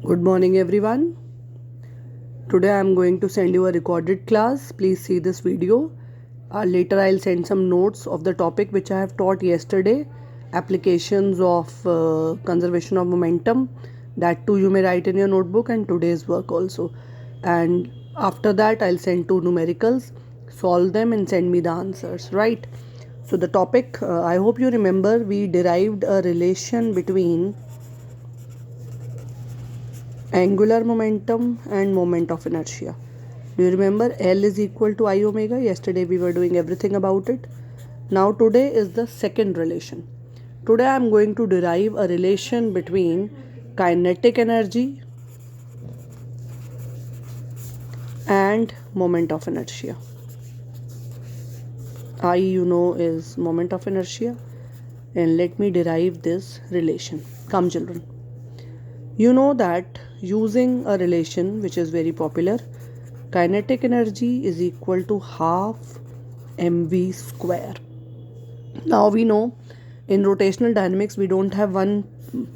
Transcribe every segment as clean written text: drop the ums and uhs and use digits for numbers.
Good morning everyone. Today I am going to send you a recorded class. Please see this video. Later I'll send some notes of the topic which I have taught yesterday. Applications of conservation of momentum. That too you may write in your notebook, and today's work also. And after that I'll send two numericals. Solve them and send me the answers. Right. So the topic, I hope you remember, we derived a relation between angular momentum and moment of inertia. Do you remember L is equal to I omega? Yesterday we were doing everything about it. Now today is the second relation. Today I am going to derive a relation between kinetic energy and moment of inertia. I, is moment of inertia, and let me derive this relation. Come children. You know that using a relation which is very popular, kinetic energy is equal to half mv square. Now we know in rotational dynamics we don't have one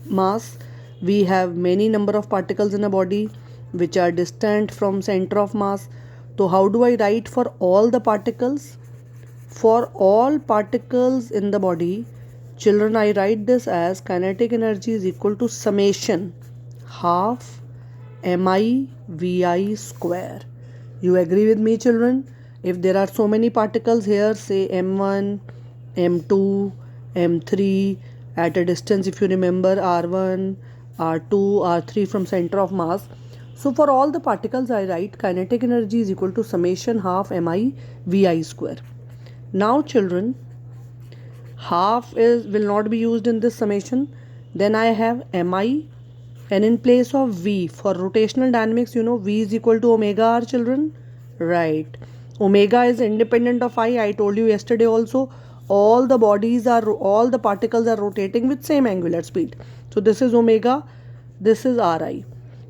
mass, we have many number of particles in a body which are distant from center of mass. So how do I write for all the particles? For all particles in the body, children, I write this as kinetic energy is equal to summation half mi vi square. You agree with me children? If there are so many particles here, say m1, m2, m3, at a distance, if you remember, r1, r2, r3 from center of mass. So for all the particles I write kinetic energy is equal to summation half mi vi square. Now children, half will not be used in this summation. Then I have mi, and in place of v, for rotational dynamics, v is equal to omega r children. Right. Omega is independent of I told you yesterday also. All the particles are rotating with same angular speed. So this is omega, this is ri.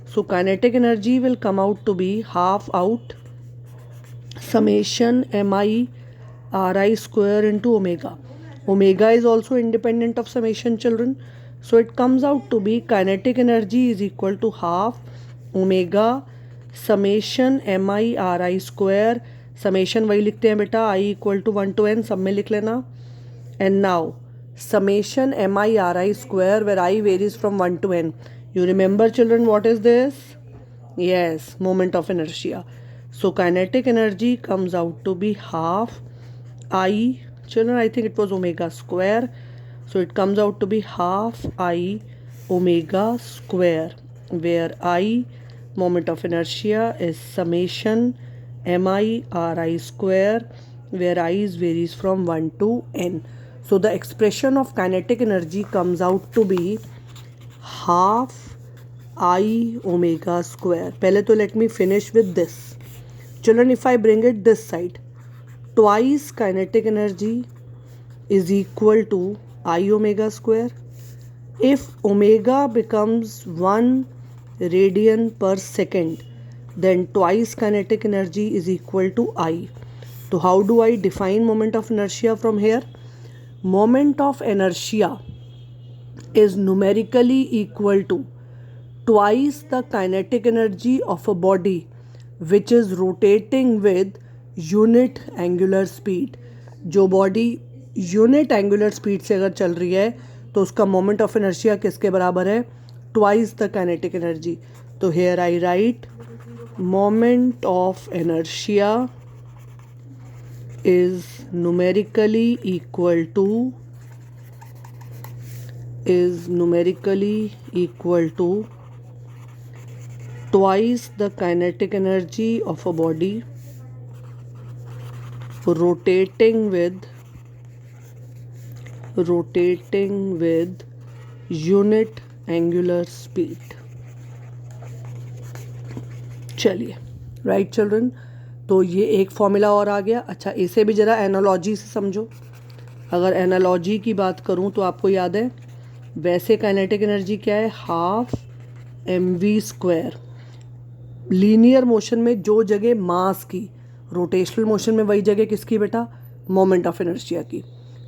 So kinetic energy will come out to be half out summation mi ri square into omega. Omega is also independent of summation children. So it comes out to be kinetic energy is equal to half omega summation mi ri square. Summation वही लिखते हैं बेटा, I equal to 1 to n, सब में लिख लेना. And now summation mi ri square, where I varies from 1 to n. You remember children what is this? Yes, moment of inertia. So kinetic energy comes out to be half I, children, I think it was omega square. So it comes out to be half I omega square, where I, moment of inertia, is summation mi ri square, where I varies from 1 to n. So the expression of kinetic energy comes out to be half I omega square. Pehle to let me finish with this. Children, if I bring it this side, twice kinetic energy is equal to I omega square. If omega becomes 1 radian per second, then twice kinetic energy is equal to I. So how do I define moment of inertia from here? Moment of inertia is numerically equal to twice the kinetic energy of a body which is rotating with unit angular speed. जो body unit angular speed से अगर चल रही है तो उसका moment of inertia किसके बराबर है? Twice the kinetic energy. तो here I write moment of inertia is numerically equal to twice the kinetic energy of a body rotating with unit angular speed. चलिए, राइट चिल्ड्रन. तो ये एक formula और आ गया. अच्छा, इसे भी ज़रा एनालॉजी से समझो. अगर एनालॉजी की बात करूँ तो आपको याद है वैसे काइनेटिक एनर्जी क्या है? Half mv square. Linear motion में जो जगह मास की, रोटेशनल मोशन में वही जगह किसकी बेटा? मोमेंट ऑफ इनर्शिया की.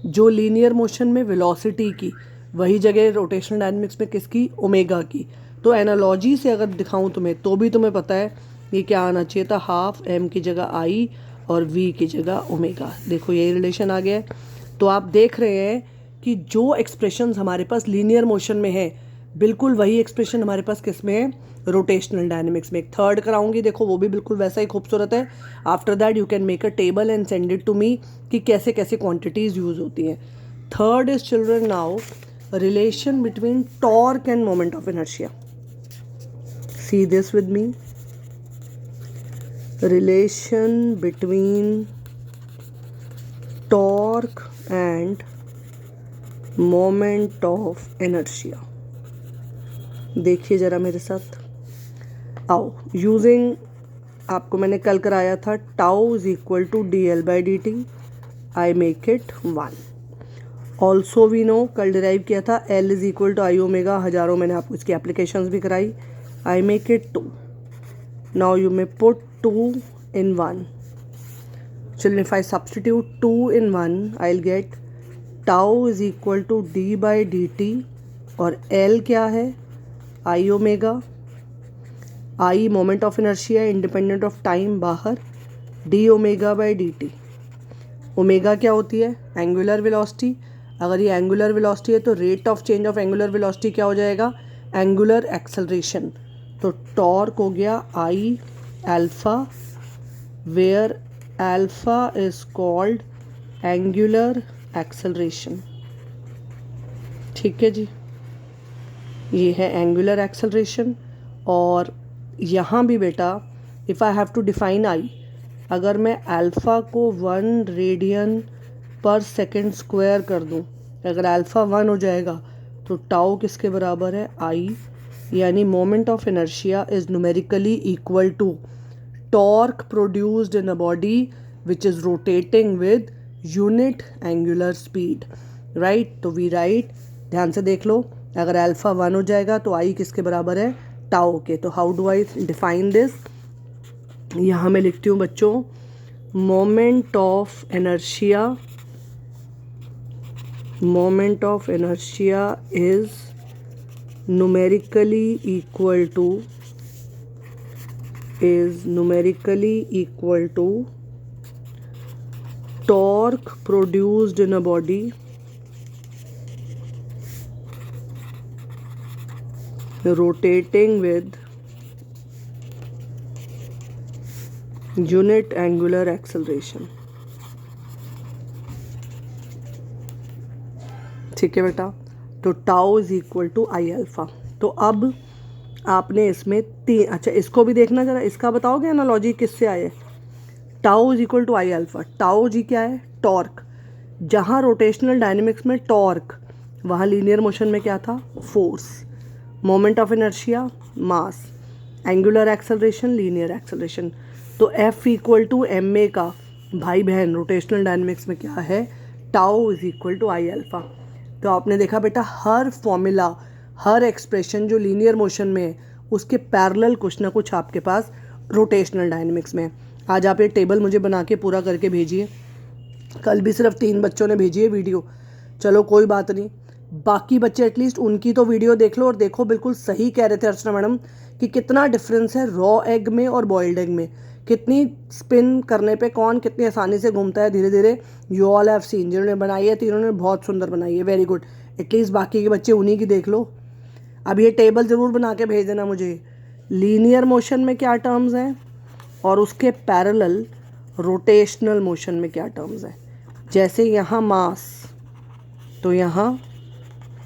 जो लीनियर मोशन में वेलोसिटी की, वही जगह रोटेशनल डायनेमिक्स में किसकी? ओमेगा की. तो एनालॉजी से अगर दिखाऊं तुम्हें तो भी तुम्हें पता है ये क्या आना चाहिए था, हाफ m की जगह i और v की जगह ओमेगा। देखो यही रिलेशन आ गया है। तो आप देख रहे हैं कि जो एक्सप्रेशंस हमारे पास लीनियर मोशन में है बिल्कुल वही एक्सप्रेशन हमारे पास किस में है, रोटेशनल डायनेमिक्स में। एक थर्ड कराऊंगी, देखो वो भी बिल्कुल वैसा ही खूबसूरत है। After that you can make a table and send it to me कि कैसे कैसे क्वांटिटीज यूज होती हैं। Third is children now relation between torque and moment of inertia. See this with me, relation between torque and moment of inertia। देखिए ज़रा मेरे साथ, आओ यूजिंग, आपको मैंने कल कराया था tau is equal to D L by D T, I make it 1। Also we know, कल डिराइव किया था L is equal to I omega, हज़ारों मैंने आपको इसकी एप्लीकेशंस भी कराई, I make it 2। Now you may put 2 in 1. Children, if I substitute 2 in 1, I'll get tau is equal to d by dt और L क्या है, I omega, I moment of inertia independent of time बाहर, d omega by D T. Omega क्या होती है, angular velocity. अगर ये angular velocity है तो rate of change of angular velocity क्या हो जाएगा, एंगुलर एक्सेलरेशन। तो टॉर्क हो गया I alpha, where alpha is called angular acceleration. ठीक है जी, ये है एंगुलर एक्सेलरेशन। और यहाँ भी बेटा if I have to define I, अगर मैं अल्फ़ा को 1 रेडियन पर सेकेंड स्क्वायर कर दूँ, अगर अल्फ़ा 1 हो जाएगा तो टाउ किसके बराबर है, आई, यानी moment of inertia is numerically equal to torque produced in a body which is rotating with unit angular speed. Right, तो वी राइट, ध्यान से देख लो, अगर अल्फा 1 हो जाएगा तो आई किसके बराबर है, टाउ के। तो how do I define this, यहाँ मैं लिखती हूँ बच्चों, moment of inertia is numerically equal to torque produced in a body rotating with unit angular acceleration। ठीक है बेटा, तो tau is equal to I alpha. तो अब आपने इसमें तीन, अच्छा इसको भी देखना जरा, इसका बताओगे एनालॉजी किससे आए, tau is equal to I alpha. Tau जी क्या है, टॉर्क। जहाँ रोटेशनल डायनेमिक्स में टॉर्क, वहाँ लीनियर मोशन में क्या था, force. Moment of inertia mass, angular acceleration linear acceleration. तो F equal to M A का भाई बहन रोटेशनल डायनेमिक्स में क्या है, tau is equal to I alpha. तो आपने देखा बेटा हर फॉर्मूला, हर एक्सप्रेशन जो लीनियर मोशन में है उसके पैरेलल कुछ ना कुछ आपके पास रोटेशनल डायनेमिक्स में है। आज आप ये टेबल मुझे बना के पूरा करके भेजिए, कल भी सिर्फ 3 बच्चों ने भेजी है वीडियो, चलो कोई बात नहीं, बाकी बच्चे एटलीस्ट उनकी तो वीडियो देख लो। और देखो बिल्कुल सही कह रहे थे अर्चना मैडम कि कितना डिफरेंस है रॉ एग में और बॉइल्ड एग में, कितनी स्पिन करने पे कौन कितनी आसानी से घूमता है धीरे धीरे। यू ऑल हैव सीन, जिन्होंने बनाई है तीनों ने बहुत सुंदर बनाई है, वेरी गुड। एटलीस्ट बाकी के बच्चे उन्हीं की देख लो। अब ये टेबल ज़रूर बना के भेज देना मुझे, लीनियर मोशन में क्या टर्म्स हैं और उसके पैरेलल रोटेशनल मोशन में क्या टर्म्स हैं। जैसे यहाँ मास, तो यहाँ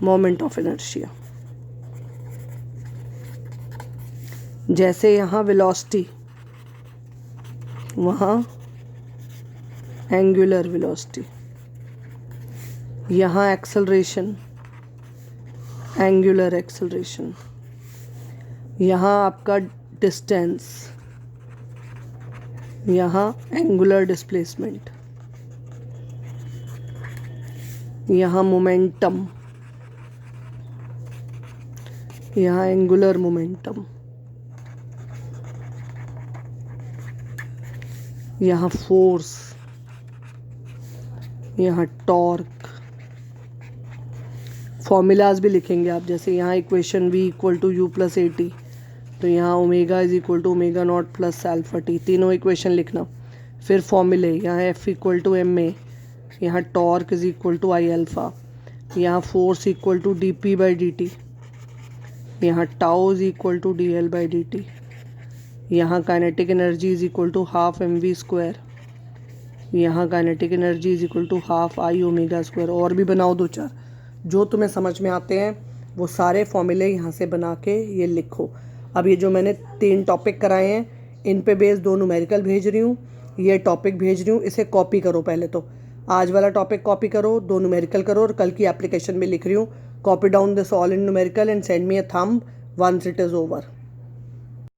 मोमेंट ऑफ इनर्शिया, जैसे यहाँ वेलोसिटी, वहाँ एंगुलर वेलोसिटी, यहाँ एक्सेलरेशन, एंगुलर एक्सेलरेशन, यहाँ आपका डिस्टेंस, यहाँ एंगुलर डिस्प्लेसमेंट, यहाँ मोमेंटम, यहाँ एंगुलर मोमेंटम, यहाँ फोर्स, यहाँ टॉर्क, फॉर्मूलाज भी लिखेंगे आप, जैसे यहाँ equation v equal to U plus A T, तो यहाँ omega is equal to omega nought plus alpha T, तीनों इक्वेशन लिखना। फिर फॉर्मूले, यहाँ F equal to M A, यहाँ torque is equal to I alpha, यहाँ force equal to D P by D T, यहाँ tau is equal to D L by D T, यहाँ kinetic energy is equal to half M V square, यहाँ kinetic energy is equal to half I omega square. और भी बनाओ दो चार जो तुम्हें समझ में आते हैं, वो सारे फॉर्मूले यहाँ से बना के ये लिखो। अब ये जो मैंने 3 टॉपिक कराए हैं, इन पे बेस 2 न्यूमेरिकल भेज रही हूँ, ये टॉपिक भेज रही हूँ, इसे कॉपी करो। पहले तो आज वाला टॉपिक कॉपी करो, 2 न्यूमेरिकल करो, और कल की एप्लीकेशन में लिख रही हूँ, copy down this all in numerical and send me a thumb once it is over.